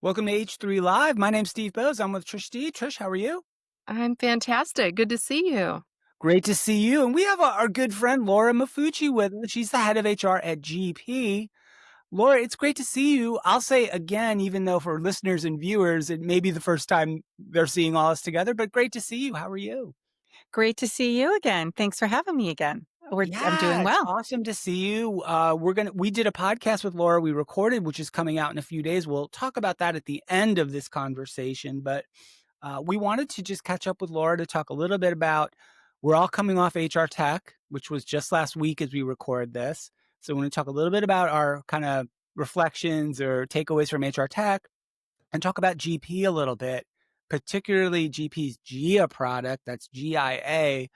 Welcome to H3 Live. My name's Steve Bose. I'm with Trish Steve. Trish, how are you? I'm fantastic. Good to see you. Great to see you. And we have our good friend Laura McFaffucci with us. She's the head of HR at GP. Laura, it's great to see you. I'll say again, even though for listeners and viewers, it may be the first time they're seeing all us together, but great to see you. How are you? Great to see you again. Thanks for having me again. I'm doing Yeah, it's well. awesome to see you. We did a podcast with Laura we recorded, which is coming out in a few days. We'll talk about that at the end of this conversation, but we wanted to just catch up with Laura to talk a little bit about, we're all coming off HR Tech, which was just last week as we record this. So we want to talk a little bit about our kind of reflections or takeaways from HR Tech and talk about GP a little bit, particularly GP's GIA product. That's GIA,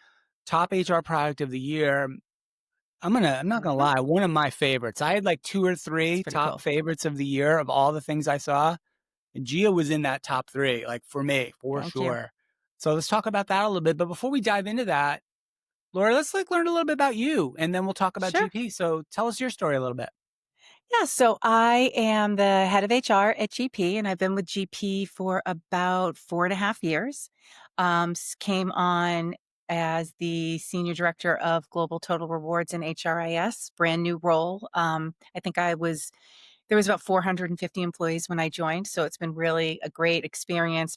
top HR product of the year. I'm not gonna Mhm. lie, one of my favorites. I had like two or It's three pretty top cool. favorites of the year of all the things I saw. And Gia was in that top three, like for me, for Thank you. sure. So let's talk about that a little bit. But before we dive into that, Laura, let's learn a little bit about you and then we'll talk about Sure. GP. So tell us your story a little bit. Yeah, so I am the head of HR at GP, and I've been with GP for about 4.5 years. Came on as the senior director of global total rewards and HRIS, brand new role. I think there was about 450 employees when I joined, so it's been really a great experience,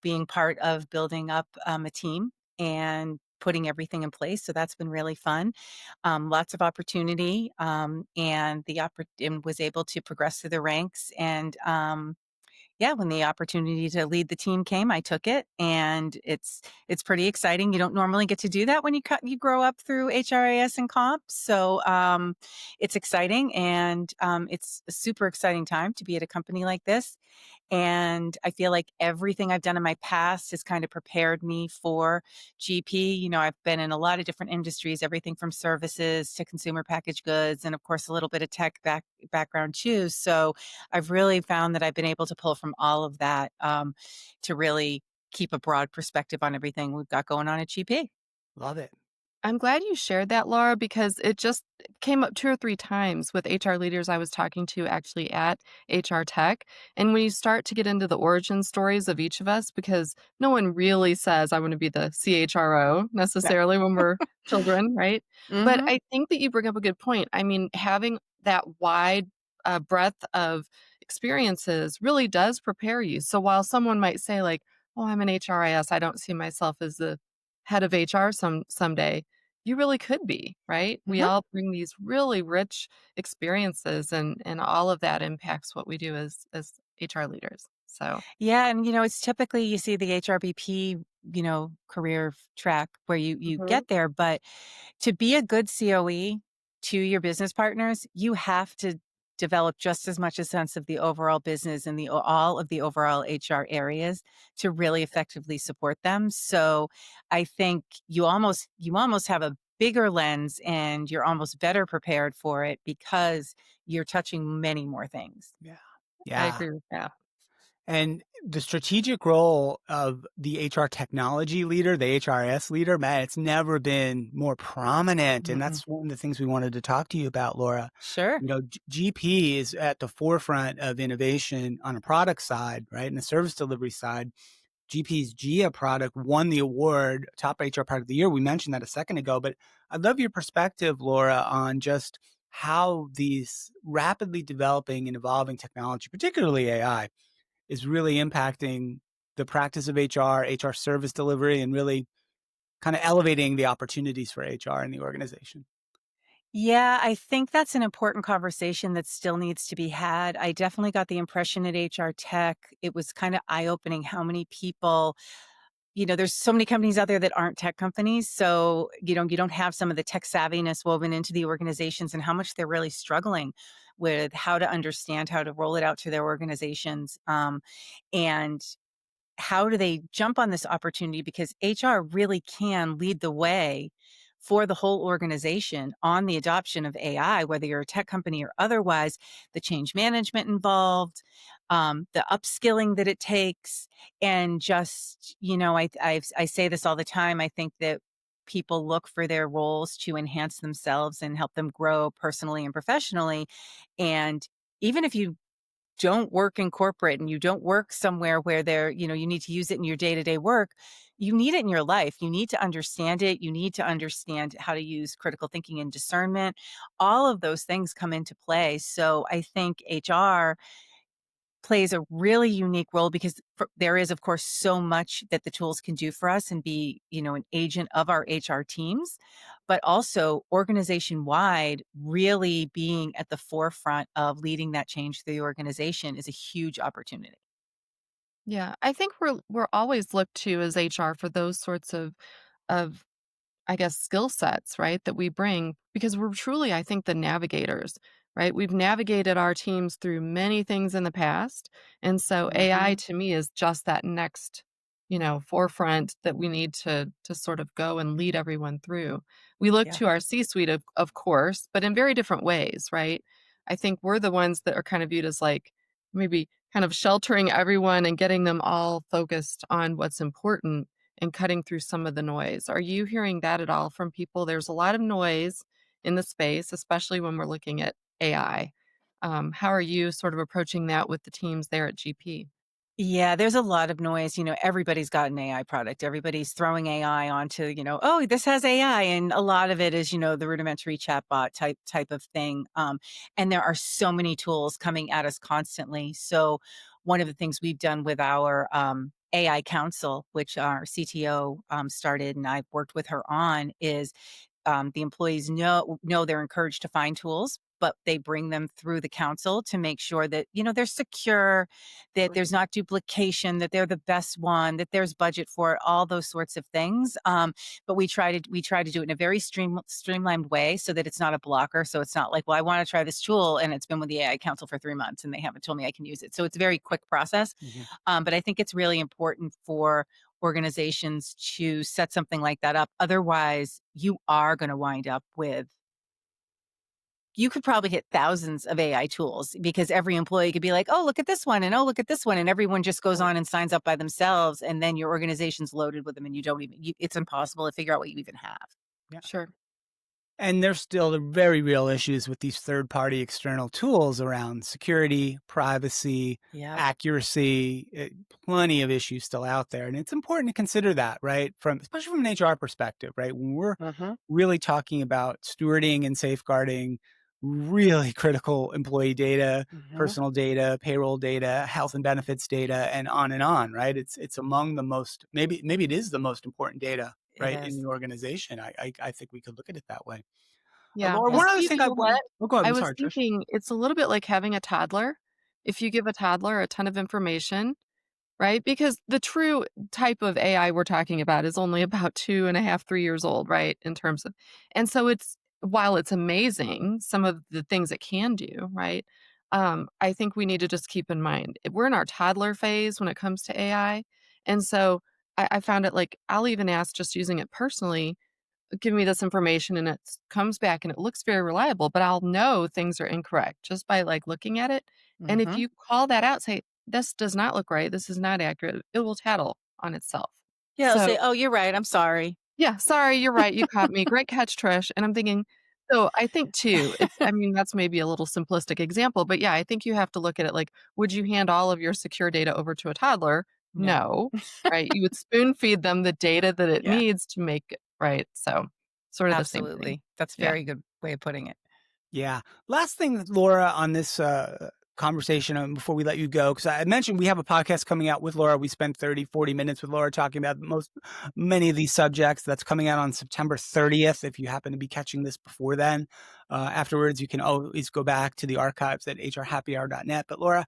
being part of building up a team and putting everything in place. So that's been really fun. Lots of opportunity, and was able to progress through the ranks. And yeah, when the opportunity to lead the team came, I took it, and it's pretty exciting. You don't normally get to do that when you grow up through HRIS and comp, so it's exciting, and it's a super exciting time to be at a company like this. And I feel like everything I've done in my past has kind of prepared me for GP. I've been in a lot of different industries, everything from services to consumer packaged goods, and of course, a little bit of background too. So I've really found that I've been able to pull from all of that to really keep a broad perspective on everything we've got going on at GP. Love it. I'm glad you shared that, Laura, because it just came up 2 or 3 times with HR leaders I was talking to actually at HR Tech. And when you start to get into the origin stories of each of us, because no one really says, I want to be the CHRO Yeah. necessarily when we're children, right? But Hmm. I think that you bring up a good point. I mean, having that wide breadth of experiences really does prepare you. So while someone might say, like, oh, I'm an HRIS, I don't see myself as the head of HR someday, you really could be, right? We Hmm. all bring these really rich experiences and all of that impacts what we do as HR leaders. So, Yeah, and it's typically you see the HRBP, career track where you mhm, get there, but to be a good COE to your business partners, you have to develop just as much a sense of the overall business and all of the overall HR areas to really effectively support them. So I think you almost have a bigger lens, and you're almost better prepared for it because you're touching many more things. Yeah. I Yeah. agree with that. And the strategic role of the HR technology leader, the HRS leader, man, it's never been more prominent. And Mm-mm. that's one of the things we wanted to talk to you about, Laura. Sure. GP is at the forefront of innovation on a product side, right? And the service delivery side. GP's GIA product won the award, top HR product of the year. We mentioned that a second ago, but I'd love your perspective, Laura, on just how these rapidly developing and evolving technology, particularly AI, is really impacting the practice of HR service delivery, and really kind of elevating the opportunities for HR in the organization. Yeah, I think that's an important conversation that still needs to be had. I definitely got the impression at HR Tech, it was kind of eye-opening how many people, there's so many companies out there that aren't tech companies. So, you don't have some of the tech savviness woven into the organizations, and how much they're really struggling with how to understand how to roll it out to their organizations. And how do they jump on this opportunity? Because HR really can lead the way for the whole organization on the adoption of AI, whether you're a tech company or otherwise, the change management involved, the upskilling that it takes. And just, I say this all the time. I think that people look for their roles to enhance themselves and help them grow personally and professionally. And even if you don't work in corporate and you don't work somewhere where you need to use it in your day-to-day work, you need it in your life. You need to understand it. You need to understand how to use critical thinking and discernment. All of those things come into play. So I think HR plays a really unique role because there is, of course, so much that the tools can do for us and be, an agent of our HR teams, but also organization wide, really being at the forefront of leading that change through the organization is a huge opportunity. Yeah, I think we're always looked to as HR for those sorts of I guess, skill sets, right, that we bring because we're truly, I think, the navigators, right? We've navigated our teams through many things in the past. And so AI Hmm. to me is just that next, forefront that we need to sort of go and lead everyone through. We look Yeah. to our C-suite of course, but in very different ways, right? I think we're the ones that are kind of viewed as like maybe kind of sheltering everyone and getting them all focused on what's important and cutting through some of the noise. Are you hearing that at all from people? There's a lot of noise in the space, especially when we're looking at AI. How are you sort of approaching that with the teams there at GP? Yeah, there's a lot of noise. Everybody's got an AI product. Everybody's throwing AI onto, oh, this has AI, and a lot of it is, the rudimentary chatbot type of thing. And there are so many tools coming at us constantly. So one of the things we've done with our AI council, which our CTO started, and I've worked with her on, is the employees know they're encouraged to find tools, but they bring them through the council to make sure that they're secure, that Great. there's not duplication, that they're the best one, that there's budget for it, all those sorts of things. But we try to do it in a very streamlined way so that it's not a blocker. So it's not like, well, I want to try this tool and it's been with the AI council for 3 months and they haven't told me I can use it. So it's a very quick process. Mhm. But I think it's really important for organizations to set something like that up. Otherwise, you are going to wind up with you could probably hit thousands of AI tools because every employee could be like, oh, look at this one. And oh, look at this one. And everyone just goes Right. on and signs up by themselves. And then your organization's loaded with them and it's impossible to figure out what you even have. Yeah. Sure. And there's still the very real issues with these third-party external tools around security, privacy, Yep. accuracy, plenty of issues still out there. And it's important to consider that, right? Especially from an HR perspective, right? When we're Hmm. really talking about stewarding and safeguarding really critical employee data, Hmm. personal data, payroll data, health and benefits data, and on, right? It's among the most, maybe it is the most important data, It right, in is. the organization. I think we could look at it that way. Yeah. Laura, Well, one other Steve, thing you I know what? want. Oh, go ahead. I I'm was sorry, Trish. thinking it's a little bit like having a toddler. If you give a toddler a ton of information, right? Because the true type of AI we're talking about is only about 2.5, 3 years old, right? In terms of, and so it's, while it's amazing, some of the things it can do, right? I think we need to just keep in mind we're in our toddler phase when it comes to AI. And so I found it like I'll even ask just using it personally, give me this information and it comes back and it looks very reliable, but I'll know things are incorrect just by like looking at it. And if Hmm. you call that out, say, this does not look right, this is not accurate, it will tattle on itself. Yeah, I'll say, So, oh, you're right. I'm sorry. yeah, sorry, you're right, you caught me. Great catch, Trish. And I'm thinking, so I think too, it's, I mean, that's maybe a little simplistic example, but yeah, I think you have to look at it like, would you hand all of your secure data over to a toddler? No. No, right? You would spoon feed them the data that it Yeah, needs to make it right. So, sort of the same thing. absolutely. That's a Yeah. very good way of putting it. Yeah. Last thing, Laura, on this conversation before we let you go, because I mentioned we have a podcast coming out with Laura. We spent 30, 40 minutes with Laura talking about many of these subjects. That's coming out on September 30th. If you happen to be catching this before then, afterwards, you can always go back to the archives at hrhappyhour.net. But Laura,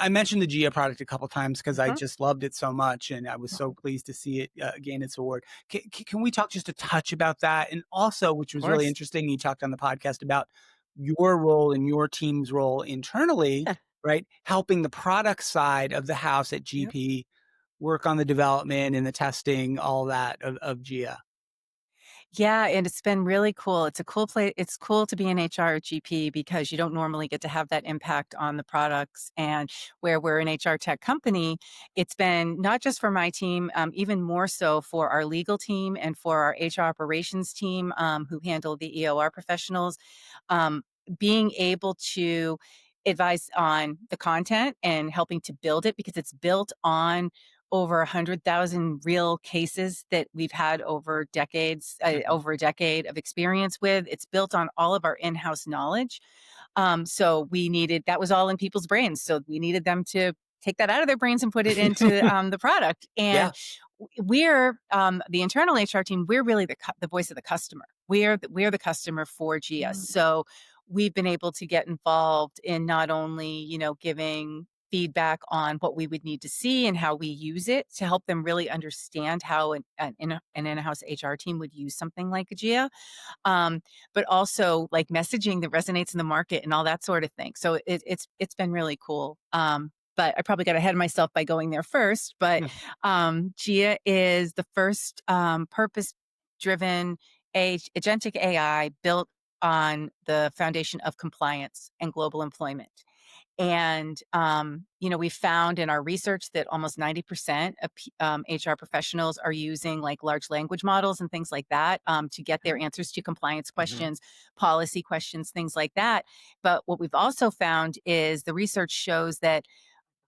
I mentioned the GIA product a couple times because I Mhm. just loved it so much. And I was so pleased to see it gain its award. Can we talk just a touch about that? And also, which Of was really course. interesting, you talked on the podcast about your role and your team's role internally, Yeah. right? Helping the product side of the house at Yep. GP work on the development and the testing, all that of GIA. Yeah, and it's been really cool. It's a cool place. It's cool to be in HR at GP because you don't normally get to have that impact on the products. And where we're an HR tech company, it's been not just for my team, even more so for our legal team and for our HR operations team who handle the EOR professionals. Um, being able to advise on the content and helping to build it, because it's built on over 100,000 real cases that we've had over decades, over a decade of experience with. It's built on all of our in-house knowledge. So we needed, that was all in people's brains. So we needed them to take that out of their brains and put it into the product. And we're the internal HR team. We're really the voice of the customer. We're the customer for GIA. So we've been able to get involved in not only, giving feedback on what we would need to see and how we use it to help them really understand how an in-house HR team would use something like a GIA, but also like messaging that resonates in the market and all that sort of thing. So it's been really cool. But I probably got ahead of myself by going there first. But GIA is the first purpose-driven agentic AI built on the foundation of compliance and global employment. And, we found in our research that almost 90% of HR professionals are using like large language models and things like that to get their answers to compliance questions, policy questions, things like that. But what we've also found is the research shows that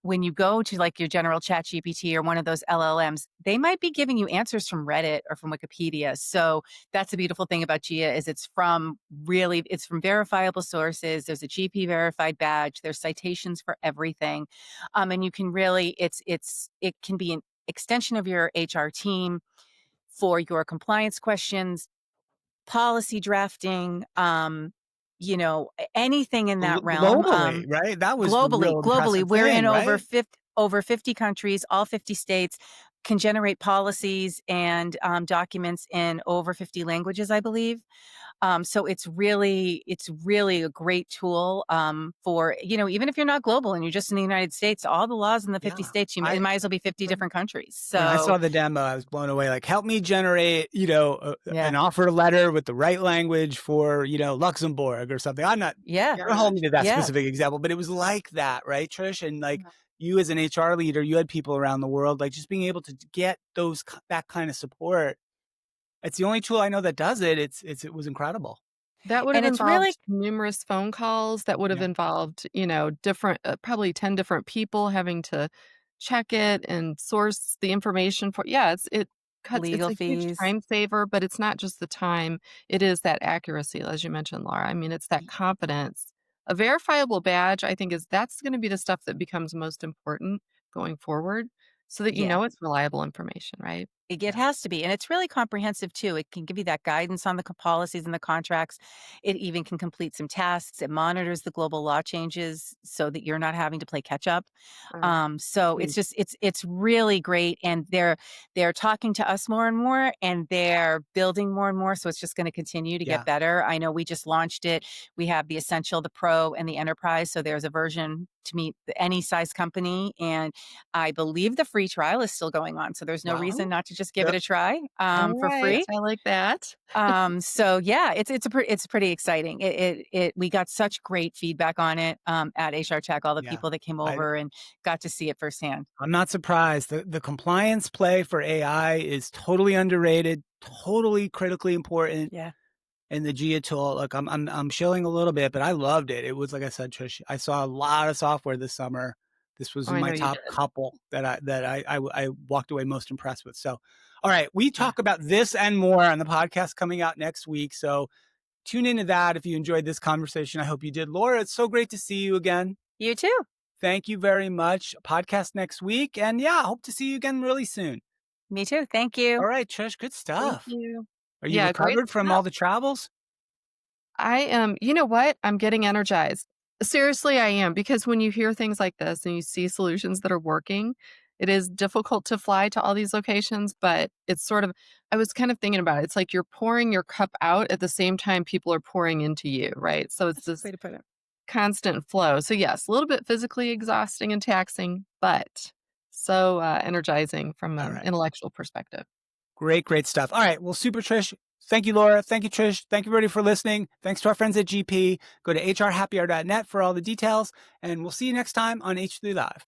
when you go to like your general chat GPT or one of those LLMs, they might be giving you answers from Reddit or from Wikipedia. So that's the beautiful thing about GIA is it's from verifiable sources. There's a GP verified badge. There's citations for everything. And you can really, it can be an extension of your HR team for your compliance questions, policy drafting, anything in that realm. Globally, right? That was the real Globally, impressive we're thing, in right? over 50 countries, all 50 states, can generate policies and documents in over 50 languages, I believe. So it's really a great tool for, even if you're not global and you're just in the United States, all the laws in the 50 states, it might as well be 50 different countries. So when I saw the demo, I was blown away. Like, help me generate, an offer letter with the right language for, Luxembourg or something. I'm not, don't hold me to that specific example, but it was like that, right, Trish? And like you as an HR leader, you had people around the world, like just being able to get that kind of support. It's the only tool I know that does it. It was incredible. That would have and it's really involved numerous phone calls. That would have involved, different, probably 10 different people having to check it and source the information for. Yeah, it's legal a huge fees. time saver, but it's not just the time. It is that accuracy, as you mentioned, Laura. I mean, it's that confidence. A verifiable badge, I think, that's going to be the stuff that becomes most important going forward, so that it's reliable information, right? It has to be. And it's really comprehensive too. It can give you that guidance on the policies and the contracts. It even can complete some tasks. It monitors the global law changes so that you're not having to play catch up. So it's just, it's really great. And they're talking to us more and more, and they're building more and more. So it's just going to continue to get better. I know we just launched it. We have the Essential, the Pro, and the Enterprise. So there's a version to meet any size company. And I believe the free trial is still going on. So there's no reason not to just give it a try for free. I like that. So yeah, it's pretty exciting. We got such great feedback on it at HR Tech. All the people that came over and got to see it firsthand. I'm not surprised. The compliance play for AI is totally underrated, totally critically important. Yeah. And the GIA tool, look, I'm showing a little bit, but I loved it. It was like I said, Trish, I saw a lot of software this summer. This was my top couple that I walked away most impressed with. So, all right, we talk about this and more on the podcast coming out next week. So tune into that if you enjoyed this conversation. I hope you did. Laura, it's so great to see you again. You too. Thank you very much. Podcast next week. And I hope to see you again really soon. Me too. Thank you. All right, Trish, good stuff. Thank you. Are you recovered from all the travels? I am. You know what? I'm getting energized. Seriously, I am. Because when you hear things like this and you see solutions that are working, it is difficult to fly to all these locations, but it's sort of, I was kind of thinking about it. It's like you're pouring your cup out at the same time people are pouring into you, right? So it's this way to put it. Constant flow. So yes, a little bit physically exhausting and taxing, but so energizing from an intellectual perspective. Great stuff. All right. Well, super Trish. Thank you, Laura. Thank you, Trish. Thank you, everybody, for listening. Thanks to our friends at GP. Go to hrhappyhour.net for all the details, and we'll see you next time on H3 Live.